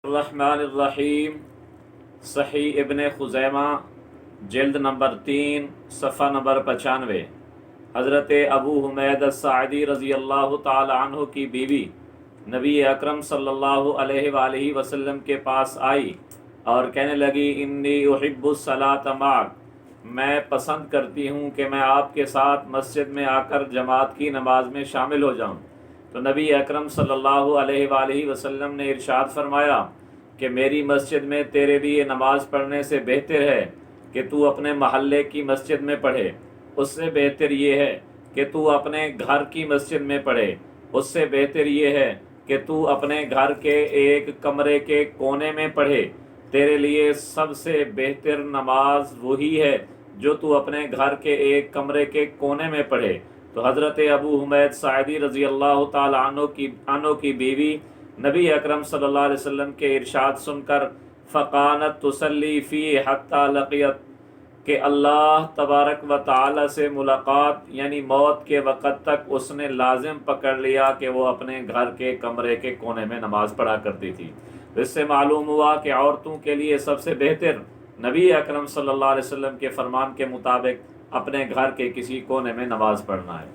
الرحمن الرحیم صحیح ابن خزیمہ جلد نمبر 3 صفحہ نمبر 95۔ حضرت ابو حمید الساعدی رضی اللہ تعالی عنہ کی بیوی نبی اکرم صلی اللہ علیہ وآلہ وسلم کے پاس آئی اور کہنے لگی انی احب الصلاۃ معک، میں پسند کرتی ہوں کہ میں آپ کے ساتھ مسجد میں آ کر جماعت کی نماز میں شامل ہو جاؤں۔ تو نبی اکرم صلی اللہ علیہ وآلہ وسلم نے ارشاد فرمایا کہ میری مسجد میں تیرے لیے نماز پڑھنے سے بہتر ہے کہ تو اپنے محلے کی مسجد میں پڑھے، اس سے بہتر یہ ہے کہ تو اپنے گھر کی مسجد میں پڑھے، اس سے بہتر یہ ہے کہ تو اپنے گھر کے ایک کمرے کے کونے میں پڑھے۔ تیرے لیے سب سے بہتر نماز وہی ہے جو تو اپنے گھر کے ایک کمرے کے کونے میں پڑھے۔ تو حضرت ابو حمید ساعدی رضی اللہ تعالی عنہ کی بیوی نبی اکرم صلی اللہ علیہ وسلم کے ارشاد سن کر فقانت تصلی فی حتی لقیت، کہ اللہ تبارک و تعالی سے ملاقات یعنی موت کے وقت تک اس نے لازم پکڑ لیا کہ وہ اپنے گھر کے کمرے کے کونے میں نماز پڑھا کرتی تھی۔ اس سے معلوم ہوا کہ عورتوں کے لیے سب سے بہتر نبی اکرم صلی اللہ علیہ وسلم کے فرمان کے مطابق اپنے گھر کے کسی کونے میں نماز پڑھنا ہے۔